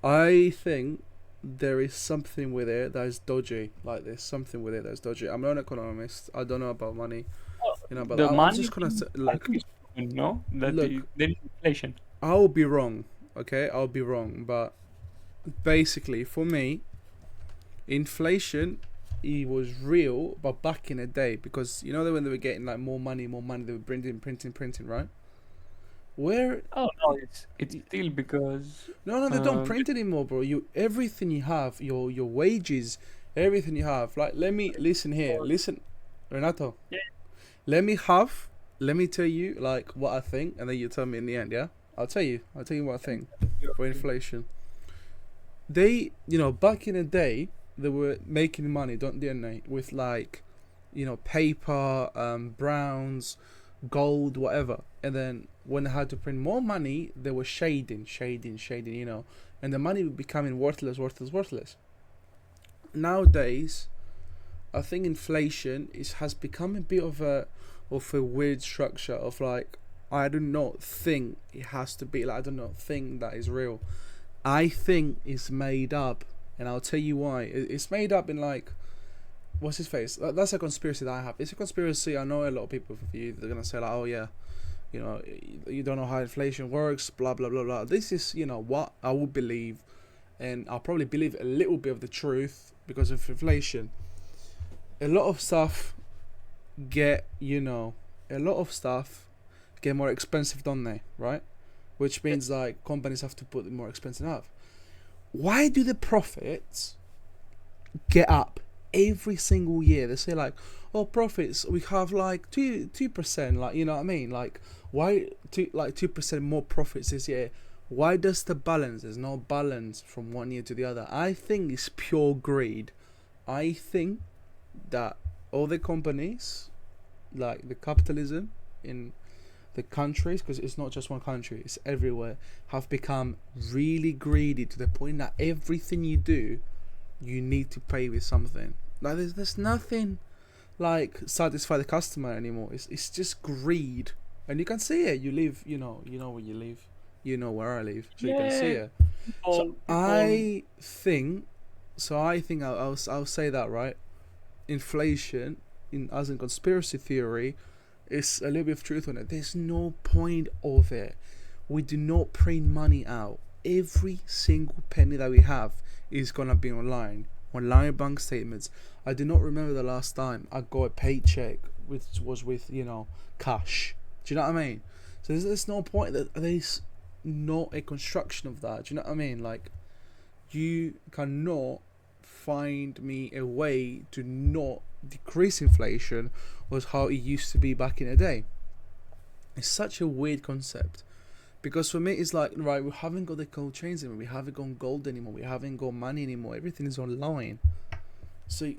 I think there is something with it that is dodgy. Like there's something with it that's dodgy. I'm not an economist. I don't know about money. But The I'm money just gonna thing, say, I look, think it's proven, no, that look. there is inflation. I'll be wrong. Okay, I'll be wrong. But basically, for me, inflation, it was real, but back in the day, because you know that when they were getting like more money, they were printing, right? Where Oh no, it's still because no, no, they don't um, print anymore, bro. You everything you have, your wages, everything you have. Like, let me listen here. Listen, Renato. yeah, Let me tell you like what I think, and then you tell me in the end. Yeah, I'll tell you. I'll tell you what I think for inflation. They, back in the day, they were making money, didn't they? With like, paper, browns, gold, whatever. And then when they had to print more money, they were shading, and the money was becoming worthless. Nowadays, I think inflation has become a bit of a weird structure of like, I do not think it has to be like, I do not think that is real. I think it's made up, and I'll tell you why. It's made up in like, what's his face? That's a conspiracy that I have. It's a conspiracy. I know a lot of people for you. They're gonna say like, oh yeah, you know, you don't know how inflation works. Blah blah blah blah. This is, you know, what I would believe, and I'll probably believe a little bit of the truth because of inflation. A lot of stuff get, you know, a lot of stuff get more expensive, don't they? Right? Which means like companies have to put it more expensive up. Why do the profits get up every single year? They say like, oh, profits, we have like 2%, like, you know what I mean? Like, why 2% more profits this year? Why does the balance? There's no balance from one year to the other. I think it's pure greed. I think that all the companies, like the capitalism in the countries, because it's not just one country, it's everywhere, have become really greedy to the point that everything you do, you need to pay with something. Like there's nothing like satisfy the customer anymore. It's just greed, and you can see it. You live, you know where you live, you know where I live, so you can see Yeah, it. So people, I think, I'll say that, right. Inflation, as in conspiracy theory, is a little bit of truth on it. There's no point of it. We do not print money out. Every single penny that we have is gonna be online bank statements. I do not remember the last time I got a paycheck which was with, you know, cash. Do you know what I mean? So there's no point. That there's not a construction of that. Do you know what I mean? Like, you cannot find me a way to not decrease inflation was how it used to be back in the day. It's such a weird concept, because for me it's like, right, we haven't got the gold chains anymore, we haven't got gold anymore, we haven't got money anymore, everything is online. So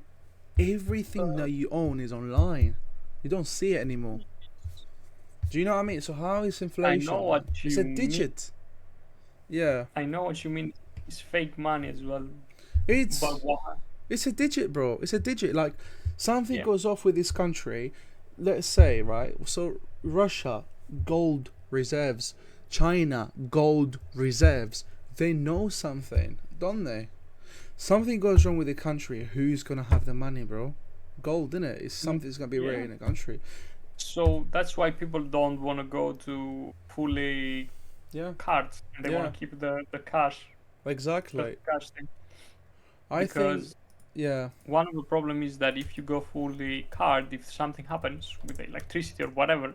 everything that you own is online, you don't see it anymore. Do you know what I mean? So how is I inflation, know man? what It's you a mean. digit. Yeah, I know what you mean. It's fake money as well. it's But what? it's a digit, bro. It's a digit. Like, something Yeah. goes off with this country, let's say, right? So Russia, gold reserves. China, gold reserves. They know something, don't they? Something goes wrong with the country. Who's gonna have the money, bro? Gold, innit? It's something that's gonna be rare Yeah. in a country. So that's why people don't want to go to fully Yeah, cards, and they yeah, want to keep the cash, just exactly. the cash thing. I think, Because yeah, one of the problem is that if you go fully card, if something happens with the electricity or whatever,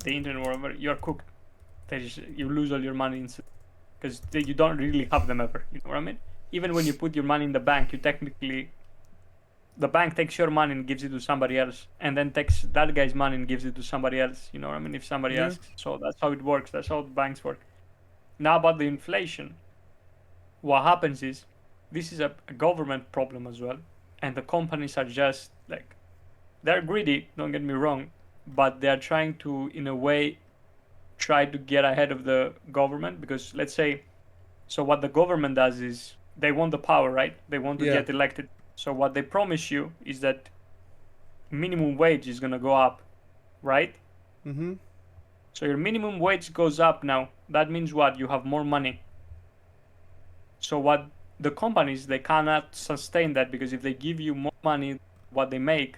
the internet or whatever, you're cooked. You lose all your money instantly, because you don't really have them ever. You know what I mean? Even when you put your money in the bank, you technically, the bank takes your money and gives it to somebody else, and then takes that guy's money and gives it to somebody else. You know what I mean? If somebody yeah, asks. So that's how it works. That's how the banks work. Now about the inflation, what happens is, this is a government problem as well, and the companies are just like, they're greedy. Don't get me wrong, but they are trying to, in a way, try to get ahead of the government, because let's say, so what the government does is they want the power, right? They want to yeah. get elected. So what they promise you is that minimum wage is gonna go up, right? Mhm. So your minimum wage goes up now. That means what? You have more money. So what the companies, they cannot sustain that, because if they give you more money, what they make,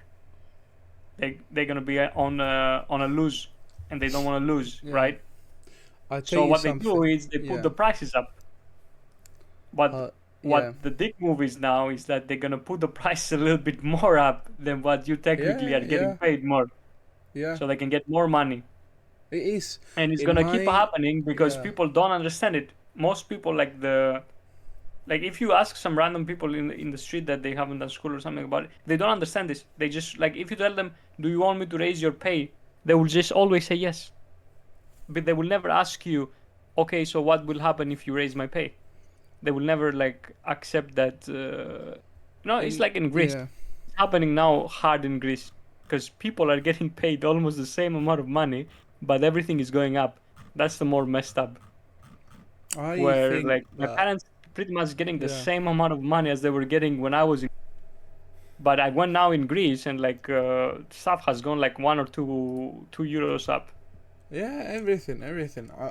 they're gonna be on a lose, and they don't want to lose, Yeah. right? I tell So you what they do something. is they put Yeah. the prices up. But Uh. what Yeah. the dick move is now is that they're gonna put the price a little bit more up than what you technically Yeah. are getting Yeah. paid more, Yeah. so they can get more money. It is. And it's In gonna keep my. happening because Yeah. people don't understand it. Most people, like if you ask some random people in the street that they haven't done school or something about it, they don't understand this. They just, like, if you tell them, "Do you want me to raise your pay?" They will just always say yes, but they will never ask you, "Okay, so what will happen if you raise my pay?" They will never like accept that. No, it's In. like in Greece. Yeah. It's happening now hard in Greece, because people are getting paid almost the same amount of money, but everything is going up. That's the more messed up. I Where think like my that. parents pretty much getting the Yeah. same amount of money as they were getting when I was in. But I went now in Greece, and like stuff has gone like 1 or 2 euros up. Yeah, everything.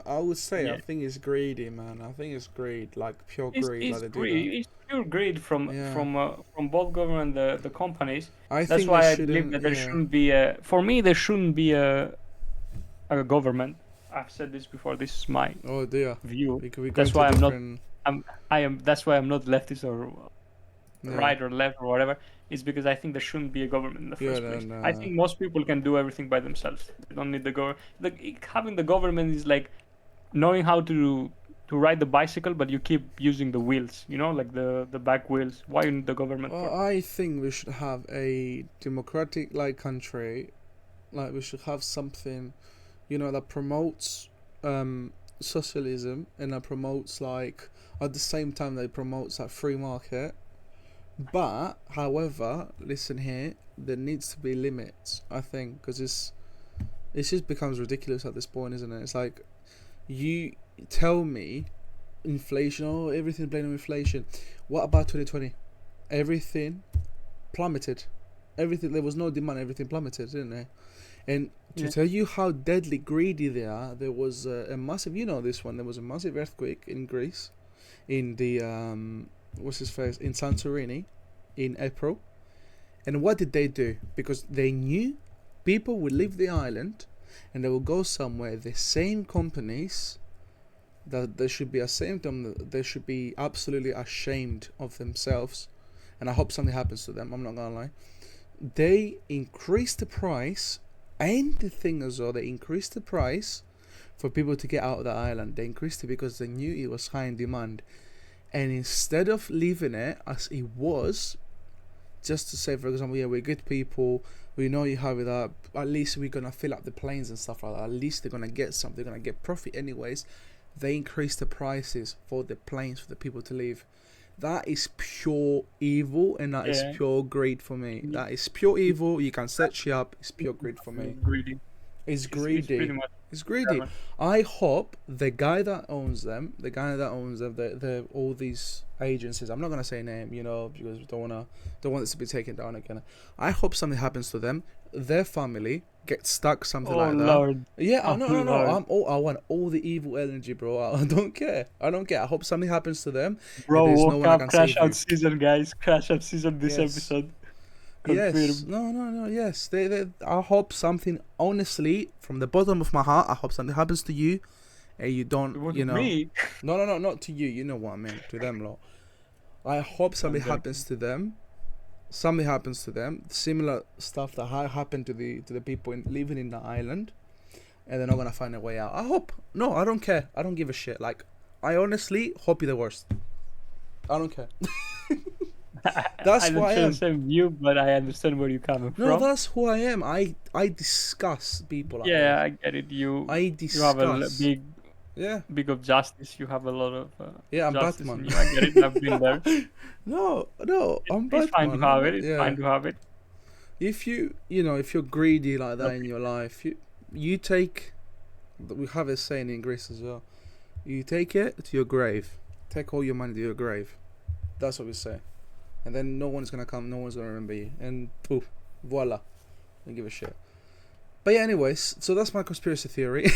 I would say I Yeah, think it's greedy, man. I think it's greed, like pure it's greed, like it's they do that. greed. It's pure greed Yeah, from both government and the companies. I That's think they why I believe shouldn't. that there Yeah. shouldn't be a. For me, there shouldn't be a government. I've said this before. This is my Oh dear, view. we go That's into why I'm not. different. I am. That's why I'm not leftist or Yeah, right or left or whatever. Is because I think there shouldn't be a government in the yeah, first no, place. I no. think most people can do everything by themselves. They don't need the government. Having the government is like knowing how to ride the bicycle, but you keep using the wheels. You know, like the back wheels. Why you need the government for? I think we should have a democratic like country. Like we should have something, that promotes socialism and that promotes like at the same time that it promotes like free market. But however, listen here, there needs to be limits. I think because it just becomes ridiculous at this point, isn't it? It's like you tell me inflation, oh everything blamed on inflation. What about 2020? Everything plummeted. Everything there was no demand. Everything plummeted, didn't it? And to Yeah. tell you how deadly greedy they are, there was a massive. You know this one. There was a massive earthquake in Greece, in the what's his face in Santorini, in April. And what did they do? Because they knew people would leave the island, and they will go somewhere. The same companies that they should be ashamed of. They should be absolutely ashamed of themselves. And I hope something happens to them. I'm not gonna lie. They increased the price, and the thing as well, they increased the price for people to get out of the island. They increased it because they knew it was high in demand. And instead of leaving it as it was, just to say, for example, yeah, we're good people, we know you have it up, at least we're gonna fill up the planes and stuff like that. At least they're gonna get something, they're gonna get profit anyways. They increase the prices for the planes for the people to leave. That is pure evil, and that is Yeah. pure greed for me. Yeah. That is pure evil. You can search it up. It's pure greed for me. Greedy. It's It's pretty greedy. much It's greedy. German. I hope the guy that owns them, the all these agencies. I'm not gonna say name, because we don't want this to be taken down again. I hope something happens to them. Their family gets stuck, something Oh like that. Lord. Yeah, Oh no. Lord. I want all the evil energy, bro. I don't care. I don't care. I hope something happens to them, and Bro, there's no woke one that up, can crash save out you. season, guys. Crash out season this Yes. episode. Yes. Confirmed. No. Yes. I hope something. Honestly, from the bottom of my heart, I hope something happens to you, and you don't. What me? No, not to you. You know what I mean. To them, lot. I hope something I'm joking. happens to them. Something happens to them. Similar stuff that happened to the people living in the island, and they're not gonna find a way out. I hope. No, I don't care. I don't give a shit. Like, I honestly hope you're the worst. I don't care. That's I who don't I share am. the same view, but I understand where you're coming No, from. that's who I am. I discuss people like Yeah, that. I get it. You I you have a discuss. Yeah. big of justice. You have a lot of Yeah, I'm justice in Batman. you. I get it. I've been there. No, I'm It's fine to Batman. have it. It's Yeah. fine to have it. If if you're greedy like that in Okay. your life, you take. We have a saying in Greece as well. You take it to your grave. Take all your money to your grave. That's what we say. And then no one's gonna come. No one's gonna remember you. And poof, voila. Don't give a shit. But yeah, anyways, so that's my conspiracy theory.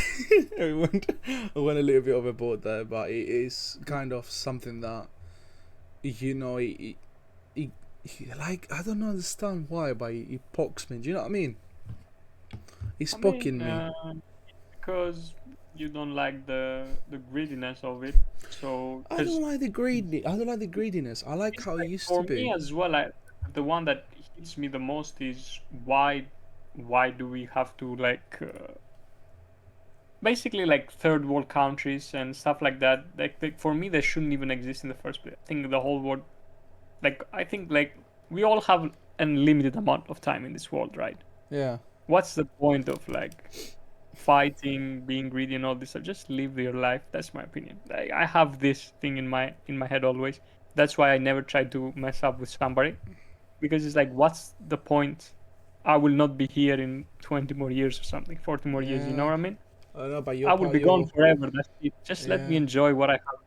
I went a little bit overboard there, but it is kind of something that, like, I don't understand why, but it pokes me. Do you know what I mean? It's poking me. Because you don't like the greediness of it. So I don't like the greediness. I like how it used for to me be. as well, the one that hits me the most is why do we have to basically like third world countries and stuff like that. Like for me, they shouldn't even exist in the first place. I think the whole world, I think we all have an unlimited amount of time in this world, right? Yeah. What's the point of fighting, being greedy, and all this stuff? Just live your life. That's my opinion. I have this thing in my head always. That's why I never try to mess up with somebody, because it's like, what's the point? I will not be here in 20 more years or something, 40 more years. You know what I mean? I know, but I will be gone forever. That's it. Just let me Yeah. enjoy what I have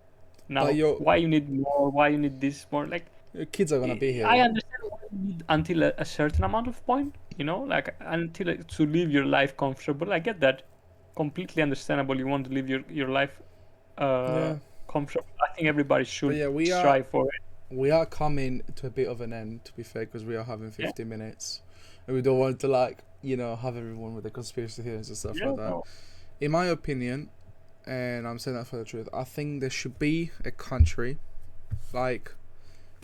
now. But you're Why you need more? Why you need this more? Your kids are gonna be here. I understand why you need until a certain amount of point, like until to live your life comfortable. I get that. Completely understandable. You want to live your life Yeah. comfortable. I think everybody But should yeah, strive for it. we are coming to a bit of an end, to be fair, because we are having 50 minutes, and we don't want to have everyone with the conspiracy theories and stuff like that. No. In my opinion, and I'm saying that for the truth, I think there should be a country,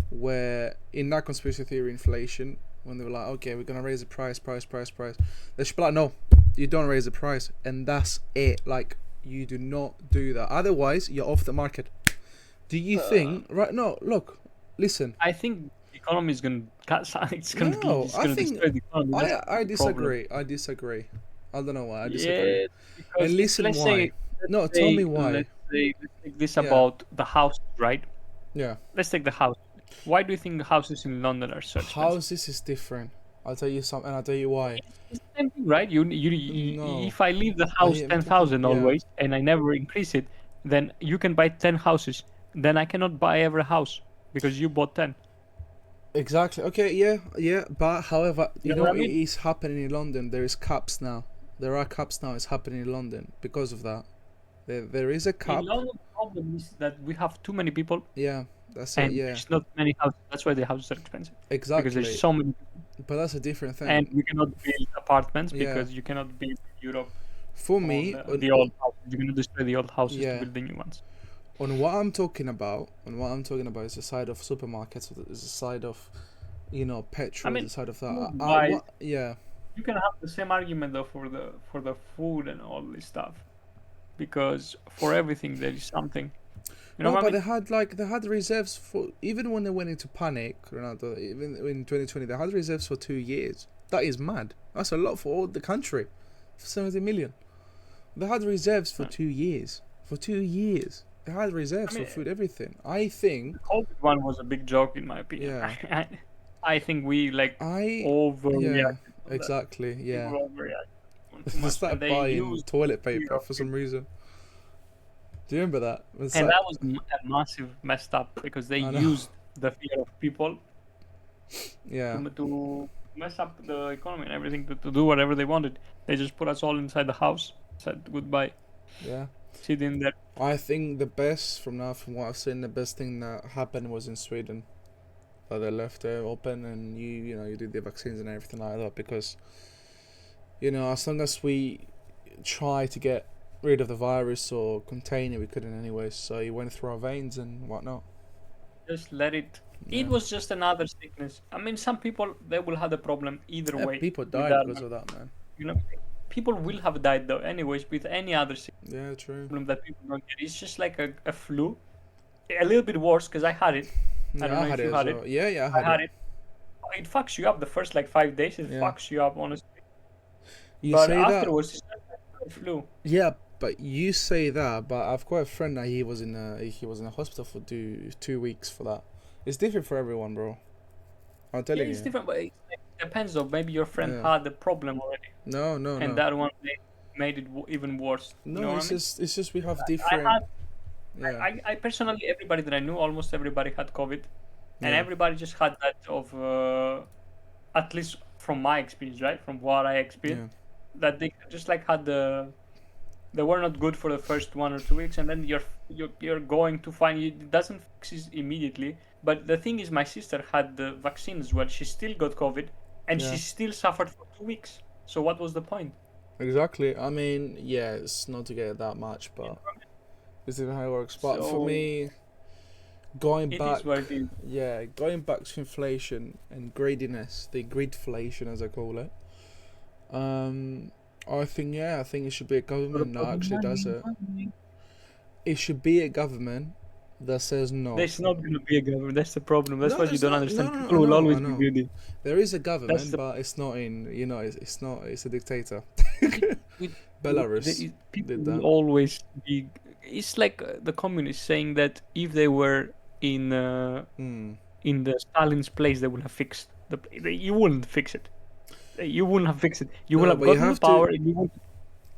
where in that conspiracy theory inflation, when they were like, okay, we're gonna raise the price, they should be like, no, you don't raise the price, and that's it. Like, you do not do that. Otherwise, you're off the market. Do you think? Right? No. Look, listen. I think the economy is gonna it's gonna No, it's gonna destroy the economy. That's I the problem. disagree. I disagree. I don't know why. I disagree. Yeah, because And listen let's why. say, No, let's tell say- me why. Let's take this Yeah. about the houses, right? Yeah. Let's take the house. Why do you think the houses in London are so expensive? Houses is different. I'll tell you something, and I'll tell you why. It's the same thing, right? You No. if I leave the house am 10,000 talking- yeah. always, and I never increase it, then you can buy 10 houses. Then I cannot buy every house because you bought 10. Exactly. Okay. Yeah. But however, you You know know what I what mean? is happening in London? There is caps now. There are caps now. It's happening in London because of that. There is a cap. In London, the problem is that we have too many people Yeah. That's it. and Yeah. there's not many houses. That's why the houses are expensive. Exactly. Because there's so many people. But that's a different thing. And we cannot build apartments Yeah. because you cannot build Europe For me, on the old houses. You're going to destroy the old houses Yeah. to build the new ones. on what I'm talking about, is the side of supermarkets, is the side of, petrol, I mean, the side of that. you buy- Yeah. You can have the same argument though for the food and all this stuff, because for everything there is something. You know No, what but I mean? they had reserves for, even when they went into panic, Ronaldo. Even in 2020, they had reserves for 2 years. That is mad. That's a lot for all the country, for 70 million. They had reserves for 2 years. For 2 years, they had reserves I mean, for food, everything. I think. The COVID one was a big joke in my opinion. Yeah. I think we overreacted. Yeah. to that. Exactly. Yeah. People overreacted too They much, started and they buying used toilet paper of for some reason. Do you remember that? It's and like- that was a massive messed up because they I know. used the fear of people yeah. to mess up the economy and everything to do whatever they wanted. They just put us all inside the house, said goodbye, Yeah. sitting there. I think the best from what I've seen, the best thing that happened was in Sweden. That they left it open and you did the vaccines and everything like that, because as long as we try to get rid of the virus or contain it, we couldn't anyway. So it went through our veins and whatnot. Just let it. Yeah. It was just another sickness. I mean, some people they will have the problem either Yeah, way. people with died that, because of that, man. You know, people will have died though. Anyways, with any other sickness Yeah, true. that people don't get, it's just like a flu. A little bit worse because I had it. Yeah, don't know I if had you it had as it. well. Yeah, I had it. It fucks you up the first like 5 days. It Yeah. fucks you up honestly. You But say that. afterwards, it's just like a flu. Yeah, but you say that, but I've got a friend that he was in a hospital for 2 weeks for that. It's different for everyone, bro. I'm Yeah, telling it's you. different, but it depends though. Maybe your friend Yeah. had the problem already, No, and that one made it even worse. No, you know what it's I mean? just we have I different. had, Yeah. I personally, everybody that I knew, almost everybody had COVID, and Yeah. everybody just had that of, at least from my experience, right? From what I experienced, that they just like had they were not good for the first 1 or 2 weeks, and then you're going to find it doesn't fix it immediately. But the thing is, my sister had the vaccine as well. She still got COVID, and Yeah. she still suffered for 2 weeks. So what was the point? Exactly. I mean, yeah, it's not to get that much, but this is how it works. But for So, me, going It back, is what it is. yeah, going back to inflation and greediness, the greedflation as I call it. I think it should be a government that actually does it. It should be a government that says no. There's not going to be a government. That's the problem. That's No, what you there's don't not. understand. No, People will I always know. be greedy. There is a government, the- but it's not in. It's not. It's a dictator. With- Belarus People did will that. always be. It's like the communists saying that if they were in the Stalin's place, they would have fixed you wouldn't fix it. You wouldn't have fixed it. You No, will have but you gotten the have to- power, and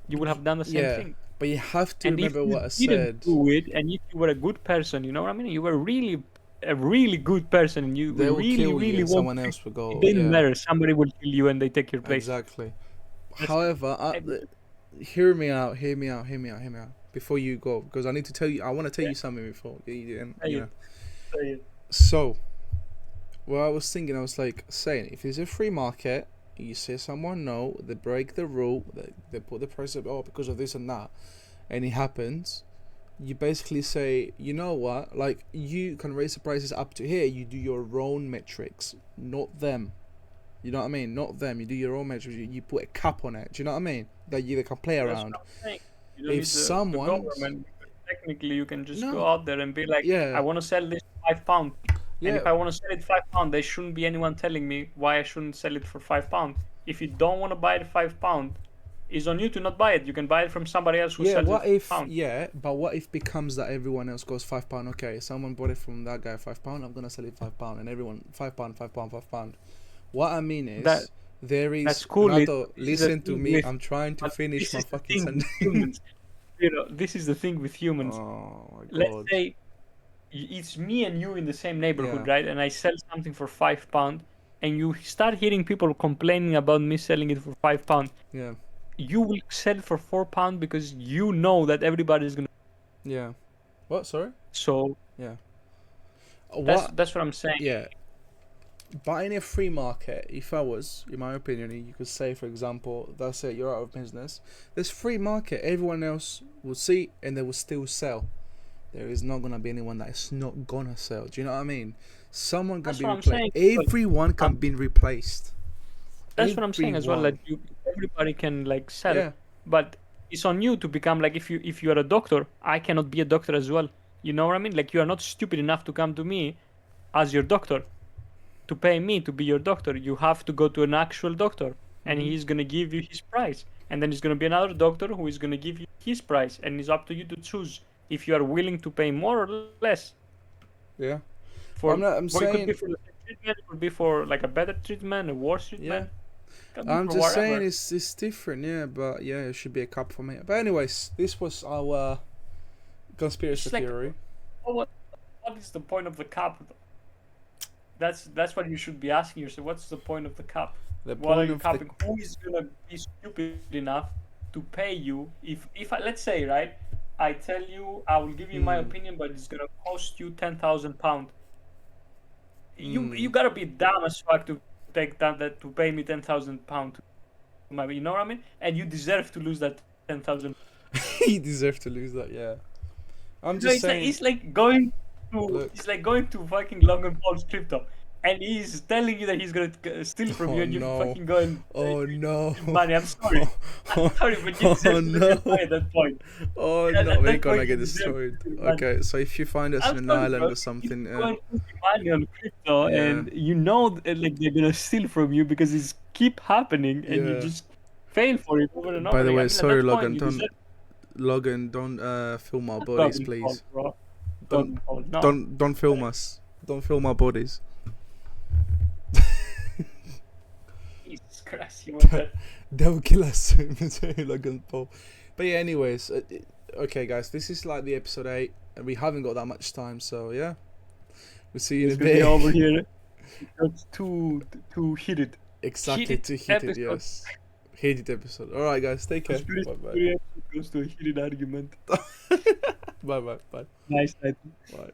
you would have done the same Yeah, thing. But you have to And if remember you what I didn't said. do it, and if you were a good person, you know what I mean? You were really a really good person and you They will really, kill you, really and want someone to, else will go. it didn't Yeah, matter. Somebody will kill you and they take your place. exactly. That's However, it. hear me out. Hear me out. Hear me out. Hear me out. Before you go, because I need to tell you. I want to tell you something before. And, Say you it. know. Say it. So, what I was thinking, I was like saying, if it's a free market, you say someone no, they break the rule, they put the price up, oh, because of this and that, and it happens. You basically say, you know what, like, you can raise the prices up to here. You do your own metrics, not them. You know what I mean? Not them. You do your own metrics. You put a cap on it. Do you know what I mean? That you can play That's around. what I'm saying. You don't If need the someone's government, because technically you can just go no, out there and be like, I yeah, want to sell this for £5. And yeah, if I want to sell it £5, there shouldn't be anyone telling me why I shouldn't sell it for £5. If you don't want to buy it £5, it's on you to not buy it. You can buy it from somebody else who yeah. sells it What for if £1. but what if becomes that everyone else goes £5? Okay, someone bought it from that guy £5. I'm gonna sell it £5, and everyone £5, £5. What I mean That is, there that's is cool. Nato. This is the Listen to thing me. with, I'm trying to but finish this my is the fucking thing with sentence. humans. This is the thing with humans. Oh my Let's god. say it's me and you in the same neighborhood, Yeah, right? And I sell something for £5, and you start hearing people complaining about me selling it for £5. yeah, You will sell it for £4 because you know that everybody is gonna. yeah. What? Sorry. So Yeah. that's What? that's what I'm saying. Yeah. But in a free market, if I was, in my opinion, you could say, for example, that's it, you're out of business. There's free market. Everyone else will see, and they will still sell. There is not gonna be anyone that is not gonna sell. Do you know what I mean? Someone can That's be what I'm replaced. saying. But Everyone can be replaced. that's what I'm saying as well. That Everyone. everybody can like sell, Yeah. but it's on you to become like, if you are a doctor, I cannot be a doctor as well. You know what I mean? Like, you are not stupid enough to come to me as your doctor, to pay me to be your doctor. You have to go to an actual doctor, and Mhm. he's gonna give you his price, and then there's gonna be another doctor who is gonna give you his price, and it's up to you to choose if you are willing to pay more or less Yeah. But for. I'm Well, it could be saying. for the same treatment, it could be for like a better treatment, a worse Yeah. treatment, it can be I'm for just saying whatever. it's different. Yeah. But yeah, it should be a cup for me. But anyways, this was our conspiracy It's like, theory. oh, what is the point of the cup? That's what you should be asking yourself. What's the point of the cup? The What are point you of the cupping? Who is gonna be stupid enough to pay you if I, let's say, right, I tell you I will give you my opinion, but it's gonna cost you £10,000. You gotta be dumb as fuck to take that to pay me £10,000. You know what I mean? And you deserve to lose that 10,000. he deserved to lose that. Yeah. I'm No, just it's like saying. it's Look. like going to fucking Logan Paul's crypto, and he's telling you that he's gonna steal from you, Oh and you no. fucking go and Oh no. give money. I'm sorry, I'm sorry, but you Oh deserve to lose your no. money at that point. Oh At, no. at We're that gonna point, you get deserve to destroyed. lose your money. Okay. So if you find us I'm in an sorry, island bro. or If something, you go and put your money on crypto, yeah. and you know like they're gonna steal from you because it's keep happening, and you Yeah. just fail for it over and By over the again. I way, mean, at sorry, that point, Logan. you Don't deserve Logan. Don't film our bodies, Logan Paul, please. bro. Don't Logan Paul. No. don't film us. Don't film our bodies. Jesus Christ, you want that? They'll kill us. Logan Paul. But yeah, anyways, okay, guys, this is like the episode 8, and we haven't got that much time, so yeah, we'll see you in It's a gonna be bit. over here. That's too heated. Exactly, Heated too heated. episode. Yes, heated episode. All right, guys, take care. Conspiracy Bye bye. theory episode goes to a heated argument. Bye bye. Bye Nice title. bye.